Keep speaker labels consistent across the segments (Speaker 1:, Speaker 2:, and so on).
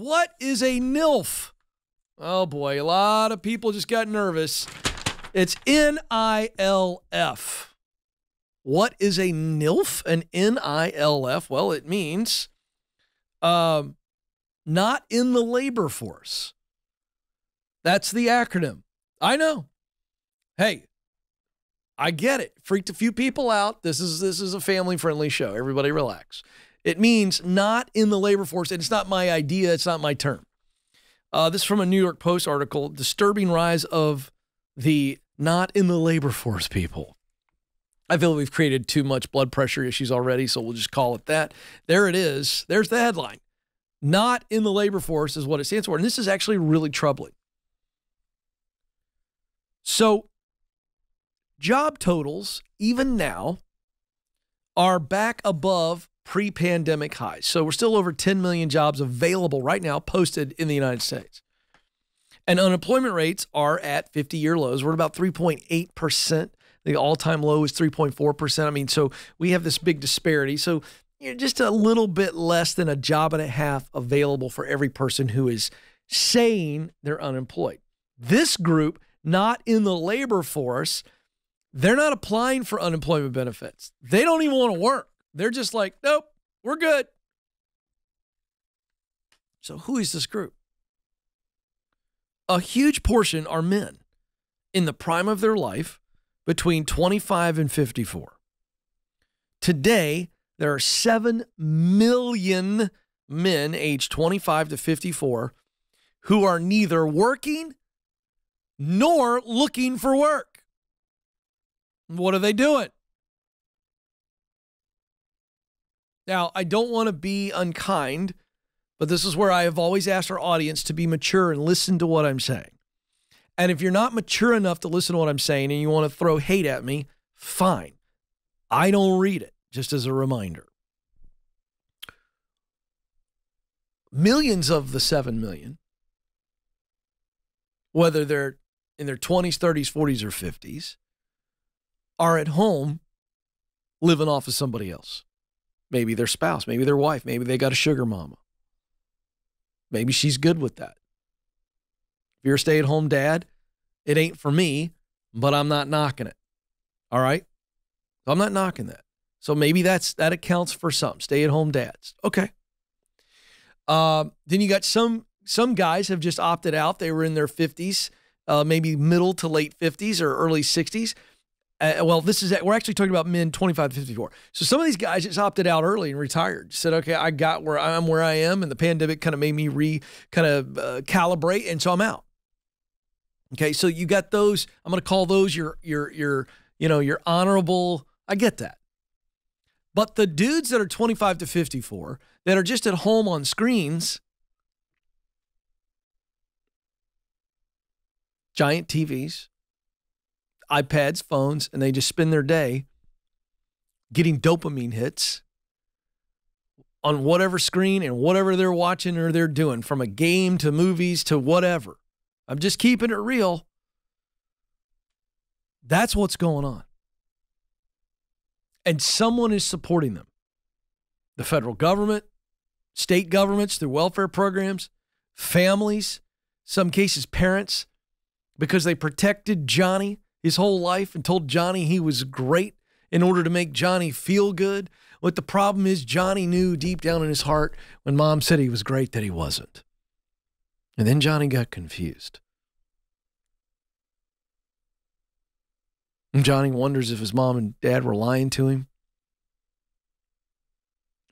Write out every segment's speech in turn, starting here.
Speaker 1: what is a NILF? Oh boy, a lot of people just got nervous. It's NILF. What is a NILF? An NILF? Well, it means not in the labor force. That's the acronym. I know. Hey, I get it. Freaked a few people out. This is a family-friendly show. Everybody relax. It means not in the labor force, and it's not my idea. It's not my term. This is from a New York Post article, disturbing rise of the not in the labor force people. I feel we've created too much blood pressure issues already, so we'll just call it that. There it is. There's the headline. Not in the labor force is what it stands for, and this is actually really troubling. So, job totals, even now, are back above pre-pandemic highs. So we're still over 10 million jobs available right now, posted in the United States. And unemployment rates are at 50-year lows. We're at about 3.8%. The all-time low is 3.4%. I mean, so we have this big disparity. So you're just a little bit less than a job and a half available for every person who is saying they're unemployed. This group, not in the labor force, they're not applying for unemployment benefits. They don't even want to work. They're just like, nope, we're good. So who is this group? A huge portion are men in the prime of their life between 25 and 54. Today, there are 7 million men aged 25 to 54 who are neither working nor looking for work. What are they doing? Now, I don't want to be unkind, but this is where I have always asked our audience to be mature and listen to what I'm saying. And if you're not mature enough to listen to what I'm saying and you want to throw hate at me, fine. I don't read it, just as a reminder. Millions of the 7 million, whether they're in their 20s, 30s, 40s, or 50s, are at home living off of somebody else. Maybe their spouse, maybe their wife, maybe they got a sugar mama. Maybe she's good with that. If you're a stay-at-home dad, it ain't for me, but I'm not knocking it. All right? I'm not knocking that. So maybe that accounts for some stay-at-home dads. Okay. Then you got some guys have just opted out. They were in their 50s, maybe middle to late 50s or early 60s. We're actually talking about men 25 to 54. So some of these guys just opted out early and retired. Said, okay, I got where I am, and the pandemic kind of made me calibrate, and so I'm out. Okay, so you got those. I'm going to call those your honorable. I get that. But the dudes that are 25 to 54 that are just at home on screens, giant TVs, iPads, phones, and they just spend their day getting dopamine hits on whatever screen and whatever they're watching or they're doing, from a game to movies to whatever. I'm just keeping it real. That's what's going on. And someone is supporting them. The federal government, state governments through welfare programs, families, some cases parents, because they protected Johnny his whole life and told Johnny he was great in order to make Johnny feel good. What the problem is, Johnny knew deep down in his heart when mom said he was great that he wasn't. And then Johnny got confused. And Johnny wonders if his mom and dad were lying to him.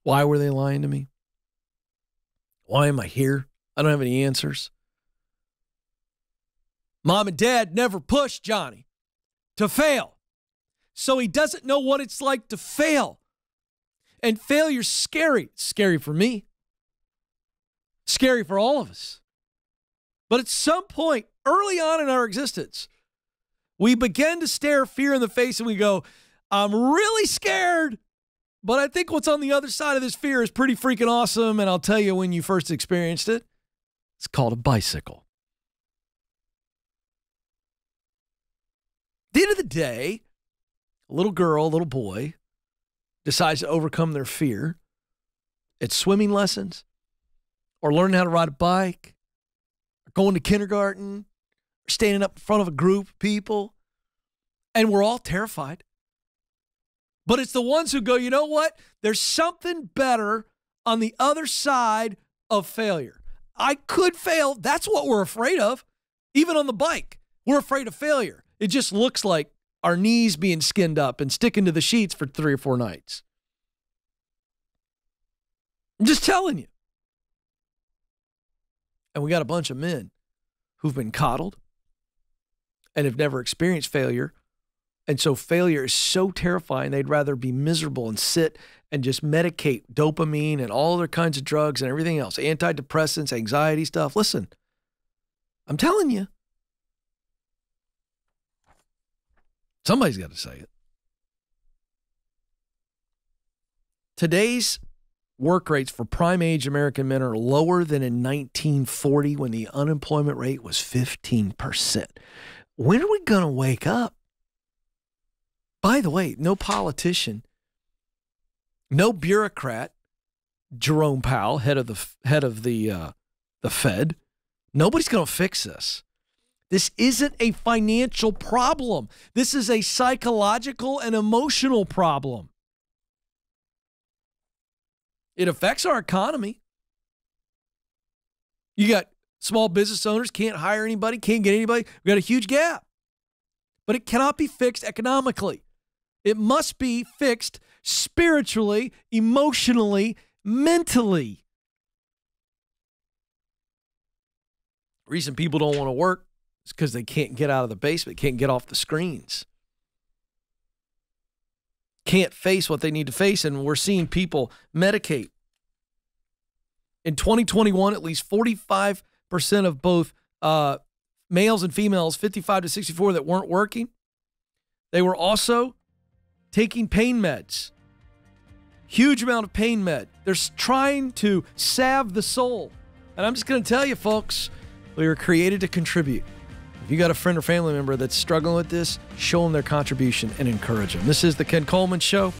Speaker 1: Why were they lying to me? Why am I here? I don't have any answers. Mom and dad never pushed Johnny to fail. So he doesn't know what it's like to fail. And failure's scary. It's scary for me. Scary for all of us. But at some point, early on in our existence, we begin to stare fear in the face and we go, I'm really scared, but I think what's on the other side of this fear is pretty freaking awesome. And I'll tell you when you first experienced it. It's called a bicycle. At the end of the day, a little girl, a little boy decides to overcome their fear at swimming lessons or learning how to ride a bike, or going to kindergarten, or standing up in front of a group of people. And we're all terrified. But it's the ones who go, you know what? There's something better on the other side of failure. I could fail. That's what we're afraid of. Even on the bike, we're afraid of failure. It just looks like our knees being skinned up and sticking to the sheets for 3 or 4 nights. I'm just telling you. And we got a bunch of men who've been coddled and have never experienced failure. And so failure is so terrifying, they'd rather be miserable and sit and just medicate dopamine and all other kinds of drugs and everything else, antidepressants, anxiety stuff. Listen, I'm telling you. Somebody's got to say it. Today's work rates for prime age American men are lower than in 1940 when the unemployment rate was 15%. When are we going to wake up? By the way, no politician, no bureaucrat, Jerome Powell, head of the Fed, nobody's going to fix this. This isn't a financial problem. This is a psychological and emotional problem. It affects our economy. You got small business owners, can't hire anybody, can't get anybody. We've got a huge gap. But it cannot be fixed economically. It must be fixed spiritually, emotionally, mentally. The reason people don't want to work is because they can't get out of the basement, can't get off the screens, can't face what they need to face, and we're seeing people medicate. In 2021, at least 45% of both males and females, 55 to 64, that weren't working, they were also taking pain meds. Huge amount of pain med. They're trying to salve the soul. And I'm just going to tell you, folks, we were created to contribute. If you got a friend or family member that's struggling with this, show them their contribution and encourage them. This is the Ken Coleman Show.